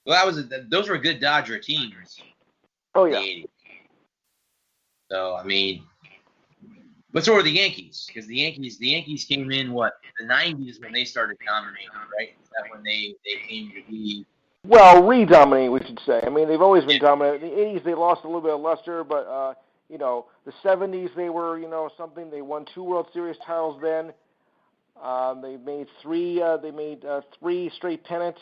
Well, those were good Dodger teams. Oh, in yeah. the 80s. So, I mean, but so were the Yankees, because the Yankees came in, the 90s when they started dominating, right? Is that when they came to be? Well, re-dominating, we should say. I mean, they've always been dominant. In the 80s, they lost a little bit of luster, but, the 70s, they were, something. They won 2 World Series titles then. They made three straight pennants.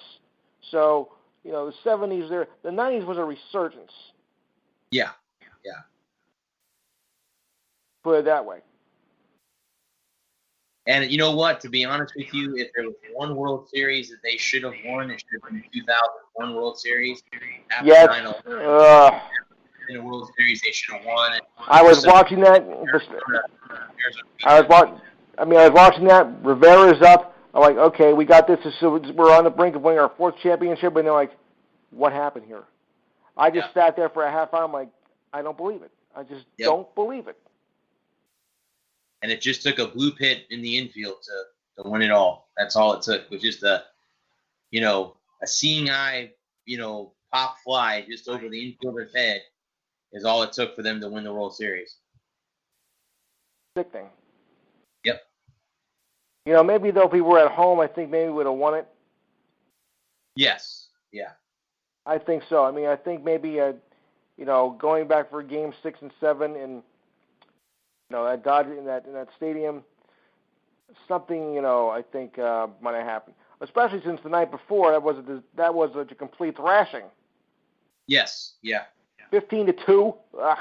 So, the 70s, the 90s was a resurgence. Yeah. Put it that way. And you know what? To be honest with you, if there was one World Series that they should have won, it should have been the 2001 World Series. After Yes. 9/11, in a World Series they should have won. I was watching that. I was watching that. Rivera's up. I'm like, okay, we got this. So we're on the brink of winning our 4th championship, and they're like, what happened here? I just sat there for a half hour. I'm like, I don't believe it. I just don't believe it. And it just took a blue pit in the infield to win it all. That's all it took. It was just a seeing eye, pop fly just over the infielder's head is all it took for them to win the World Series. Big thing. Yep. Maybe though if we were at home, I think maybe we would have won it. Yes. Yeah. I think so. I mean, I think maybe going back for Game 6 and 7 and that Dodger in that stadium, something I think might have happened. Especially since the night before that was a complete thrashing. Yes. Yeah. 15-2. Ugh.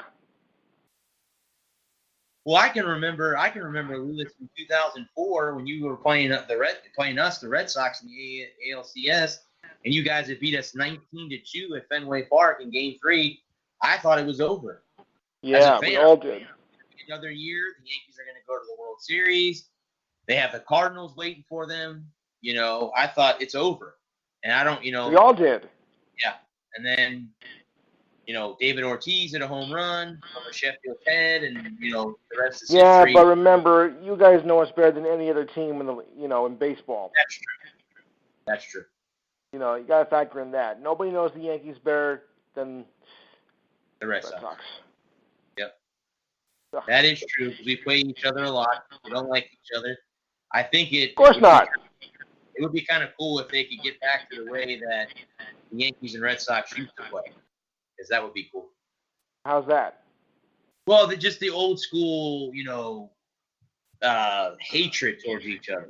Well, I can remember Lewis in 2004 when you were playing us, the Red Sox in the ALCS, and you guys had beat us 19-2 at Fenway Park in Game 3. I thought it was over. Yeah, we all did. Another year, the Yankees are going to go to the World Series. They have the Cardinals waiting for them. I thought it's over, and I don't. We all did. Yeah, and then. David Ortiz hit a home run from a Sheffield head, and the rest is history. Yeah, but remember, you guys know us better than any other team in baseball. That's true. You got to factor in that. Nobody knows the Yankees better than the Red Sox. Yep. Ugh. That is true. We play each other a lot. We don't like each other. I think it. Of course not. It would be kind of cool if they could get back to the way that the Yankees and Red Sox used to play. Because that would be cool. How's that? Well, just the old school, hatred towards each other.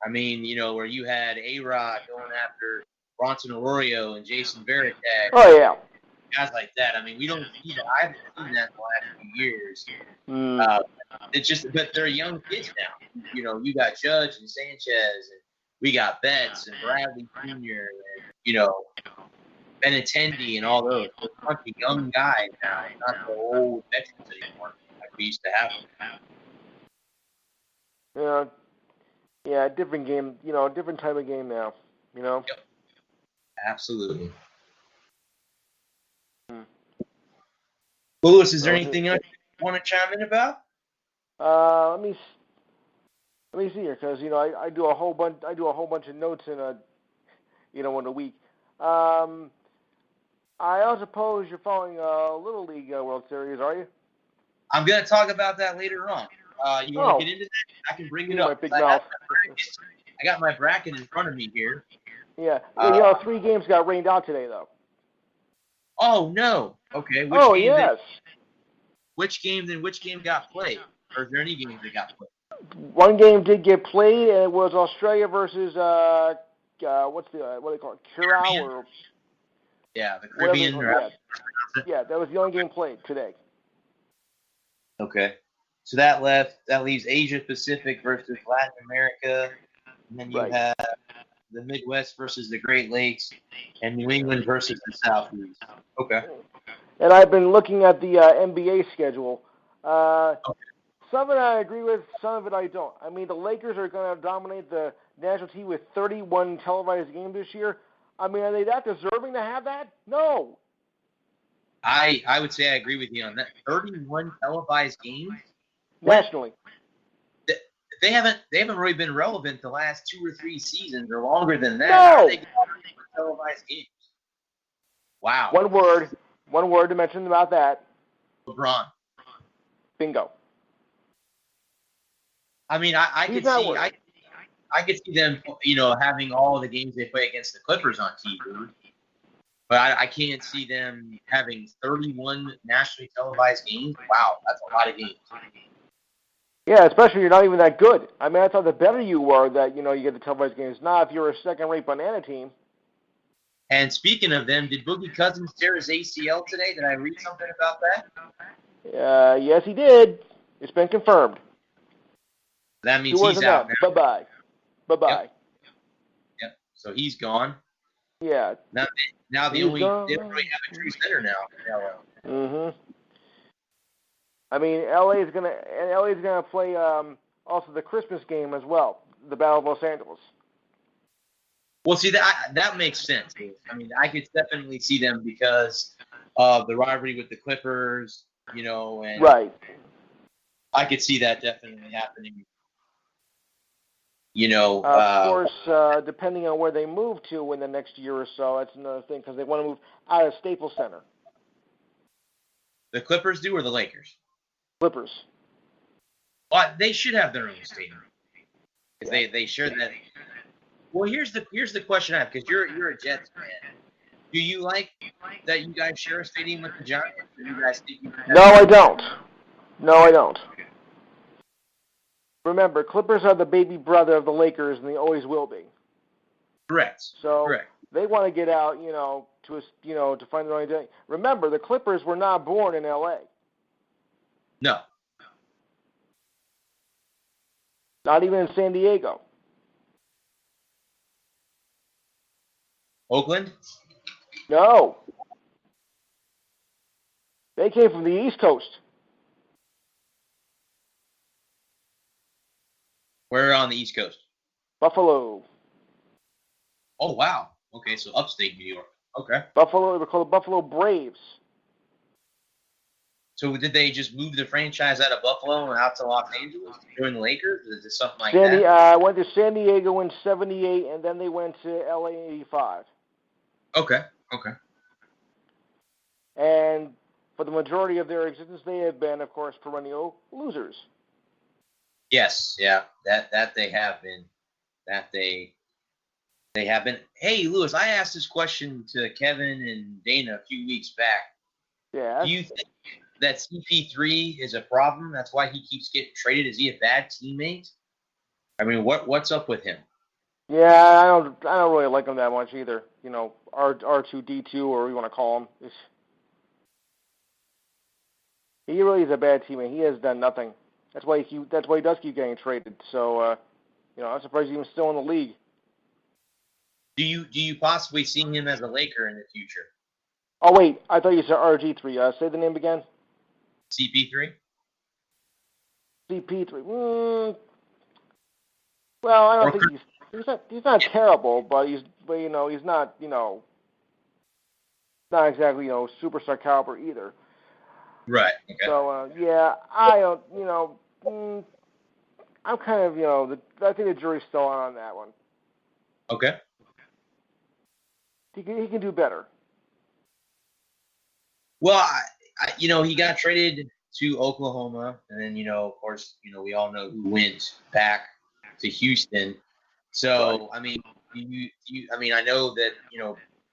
I mean, where you had A-Rod going after Bronson Arroyo and Jason Varitek. Oh, yeah. Guys like that. I mean, we don't see that. I haven't seen that in the last few years. It's just, but they're young kids now. You got Judge and Sanchez, and we got Betts and Bradley Jr. and, Benintendi and all those. They're a bunch of young guys now, not the old veterans anymore like we used to have them. Yeah, different game, different type of game now, Yep. Absolutely. Well, Lewis, is there anything else you want to chime in about? Let me see here, because I do a whole bunch of notes in in a week. I suppose you're following Little League World Series, are you? I'm going to talk about that later on. You want to get into that? I can bring it up. My big mouth. I got my bracket in front of me here. Yeah. 3 games got rained out today, though. Oh, no. Okay. Yes. Which game got played? Or is there any games that got played? One game did get played, and it was Australia versus, what do they call it? Curacao? Yeah, the Caribbean. Yeah, that was the only game played today. Okay. So that leaves Asia Pacific versus Latin America. And then you have the Midwest versus the Great Lakes, and New England versus the Southeast. Okay. And I've been looking at the NBA schedule. Some of it I agree with, some of it I don't. I mean, the Lakers are going to dominate the national team with 31 televised games this year. I mean, are they that deserving to have that? No. I would say I agree with you on that. 31 televised games nationally. They haven't really been relevant the last 2 or 3 seasons or longer than that. No. How are they getting televised games? Wow. One word to mention about that. LeBron. Bingo. I mean, I could see I could see them, having all the games they play against the Clippers on TV. But I can't see them having 31 nationally televised games. Wow, that's a lot of games. Yeah, especially you're not even that good. I mean, I thought the better you were that, you get the televised games. Not if you're a second-rate banana team. And speaking of them, did Boogie Cousins tear his ACL today? Did I read something about that? Yes, he did. It's been confirmed. That means he's out now. Bye-bye. Bye-bye. Yep. So he's gone. Yeah. Now they don't really have a true center now. Mm-hmm. I mean, LA is gonna play also the Christmas game as well, the Battle of Los Angeles. Well, see, that makes sense. I mean, I could definitely see them because of the rivalry with the Clippers, and right. I could see that definitely happening. Of course, depending on where they move to in the next year or so, that's another thing because they want to move out of Staples Center. The Clippers do, or the Lakers? Clippers. Well, they should have their own stadium because they share that. Well, here's the question I have, because you're a Jets fan. Do you like that you guys share a stadium with the Giants? Or do you guys think No, I don't. No, I don't. Remember, Clippers are the baby brother of the Lakers, and they always will be. Correct. So Correct. They want to get out, to find their own identity. Remember, the Clippers were not born in L.A. No. Not even in San Diego. Oakland? No. They came from the East Coast. Where on the East Coast? Buffalo. Oh, wow. Okay, so upstate New York. Okay. Buffalo, they were called the Buffalo Braves. So did they just move the franchise out of Buffalo and out to Los Angeles to join the Lakers? Or is it something like that? Went to San Diego in '78, and then they went to LA in '85. Okay. And for the majority of their existence, they have been, of course, perennial losers. Yes, yeah, that they have been. That they have been. Hey, Lewis, I asked this question to Kevin and Dana a few weeks back. Yeah. Do you think that CP3 is a problem? That's why he keeps getting traded. Is he a bad teammate? I mean, what's up with him? Yeah, I don't really like him that much either. R2D2 or what you want to call him. He really is a bad teammate. He has done nothing. That's why he does keep getting traded. So, I'm surprised he's even still in the league. Do you possibly see him as a Laker in the future? Oh wait, I thought you said RG3. Say the name again. CP3. CP3. Well, I don't think he's not terrible, but he's not not exactly superstar caliber either. Right. Okay. So I don't I'm kind of I think the jury's still on that one. Okay. He can do better. Well, he got traded to Oklahoma, and then of course we all know who went back to Houston. So right. I mean, I know that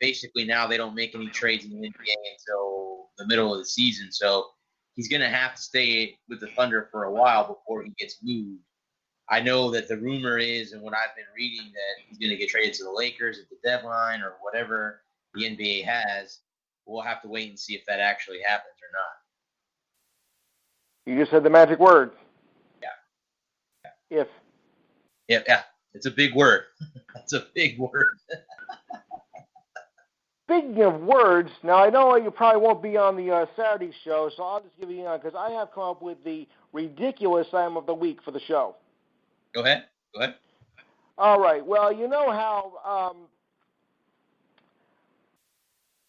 basically now they don't make any trades in the NBA until the middle of the season. So he's going to have to stay with the Thunder for a while before he gets moved. I know that the rumor is, and what I've been reading, that he's going to get traded to the Lakers at the deadline or whatever the NBA has. We'll have to wait and see if that actually happens or not. You just said the magic word. Yeah. Yeah. It's a big word. That's a big word. Speaking of words, now I know you probably won't be on the Saturday show, so I'll just give you because I have come up with the ridiculous item of the week for the show. Go ahead. All right. Well, you know how.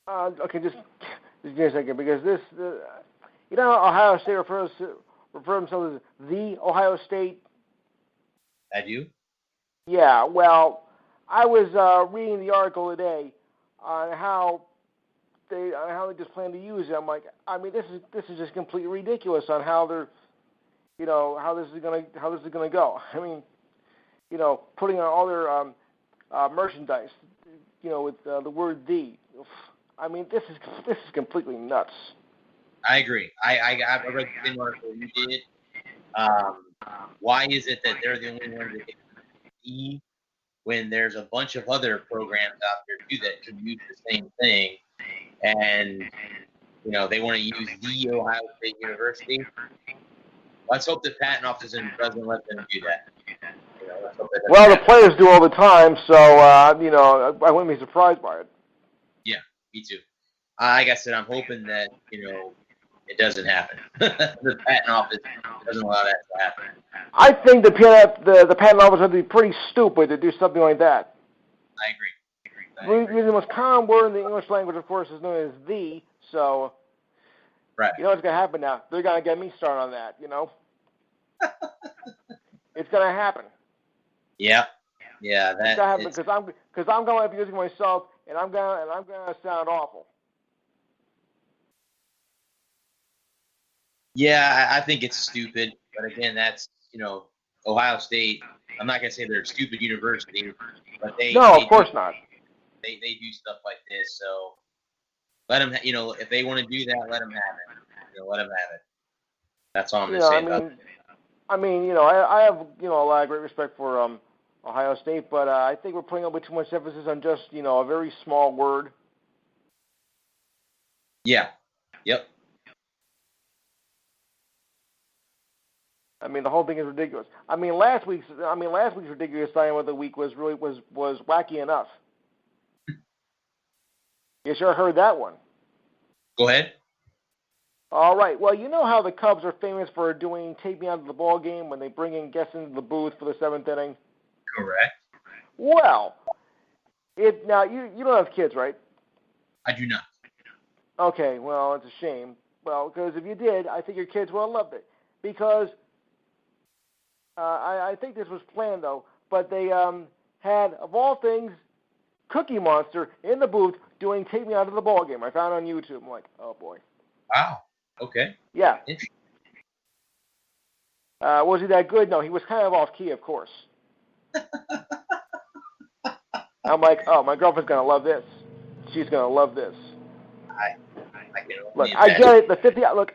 Okay, just give me a second, because this, Ohio State refer themselves as the Ohio State. I do. Yeah. Well, I was reading the article today on how just plan to use it. I'm like, I mean, this is just completely ridiculous on how they're, how this is gonna go. I mean, putting on all their merchandise, with the word "the." I mean, this is completely nuts. I agree. I read the same article you did. Why is it that they're the only ones that get the when there's a bunch of other programs out there too that can use the same thing, and they want to use the Ohio State University? Let's hope the patent office doesn't let them do that. Well, the players do all the time, so I wouldn't be surprised by it. Yeah, me too. Like I said, I'm hoping that it doesn't happen. The patent office doesn't allow that to happen. I think the patent office would be pretty stupid to do something like that. I agree. The most common word in the English language, of course, is known as "the." So, right. You know what's gonna happen now? They're gonna get me started on that. It's gonna happen. Yeah. Yeah. It's gonna happen because I'm gonna be using myself, and I'm gonna sound awful. Yeah, I think it's stupid, but again, that's Ohio State. I'm not gonna say they're a stupid university, but of course not. They do stuff like this, so let them. If they want to do that, let them have it. Let them have it. That's all I'm gonna say about it. I have a lot of great respect for Ohio State, but I think we're putting a bit too much emphasis on just a very small word. Yeah. Yep. I mean, the whole thing is ridiculous. I mean, last week's ridiculous sign of the week was wacky enough. You sure heard that one. Go ahead. All right. Well, you know how the Cubs are famous for doing "Take Me Out of the Ball Game" when they bring in guests into the booth for the 7th inning. Correct. Well, now you don't have kids, right? I do not. Okay. Well, it's a shame. Well, because if you did, I think your kids would have loved it. Because I think this was planned, though, but they had, of all things, Cookie Monster in the booth doing "Take Me Out of the Ball Game." I found it on YouTube. I'm like, oh, boy. Wow. Okay. Yeah. Was he that good? No, he was kind of off-key, of course. I'm like, oh, my girlfriend's going to love this. She's going to love this. Look, I get it.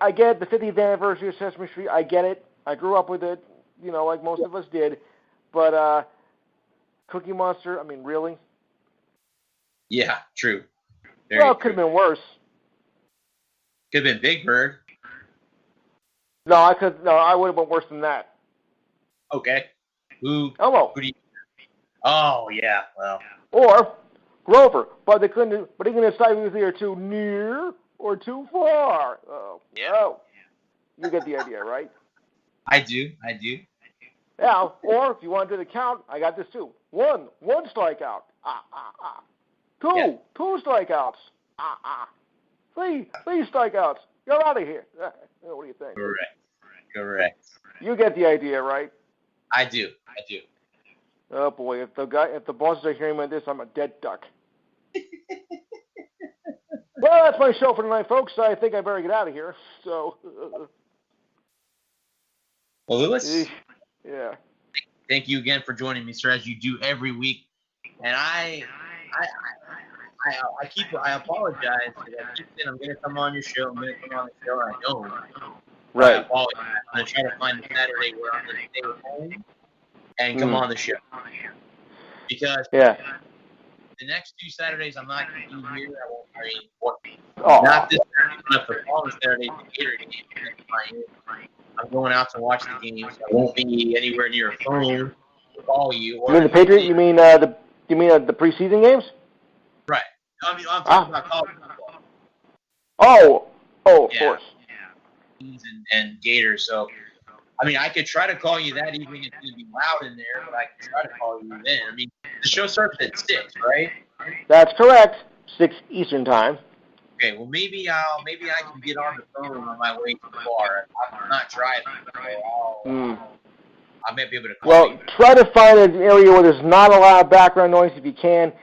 I get it. The 50th anniversary of Sesame Street. I get it. I grew up with it, like most of us did. But Cookie Monster, I mean, really? Yeah, true. It could have been worse. Could have been Big Bird. No, I would have been worse than that. Okay. Who do you? Oh, yeah. Well. Or Grover, but he couldn't decide if he was either too near or too far. Oh, yeah. You get the idea, right? I do. Yeah. Or if you want to do the count, I got this too. One strikeout. Two strikeouts. Three strikeouts. You're out of here. What do you think? Correct. You get the idea, right? I do. Oh boy, if the bosses are hearing about this, I'm a dead duck. Well, that's my show for tonight, folks. I think I better get out of here. So. Well, Lewis. Yeah. Thank you again for joining me, sir, as you do every week. And I apologize. I keep saying I'm going to come on your show. And I don't. Right. I apologize. I'm going to try to find a Saturday where I'm going to stay at home and come on the show. Because the next 2 Saturdays I'm not going to be here. Not this Saturday, but the following Saturday, the Gator game. I'm going out to watch the games. I won't be anywhere near a phone to call you. You mean the Patriots? You mean the preseason games? Right. I'm talking about college football. Of course. And Gators. So, I mean, I could try to call you that evening. It's going to be loud in there, but I could try to call you then. I mean, the show starts at 6, right? That's correct. 6 Eastern time. Okay. Well, maybe I can get on the phone on my way to the bar. I'm not driving, so I may be able to call you. Well, try to find an area where there's not a lot of background noise if you can.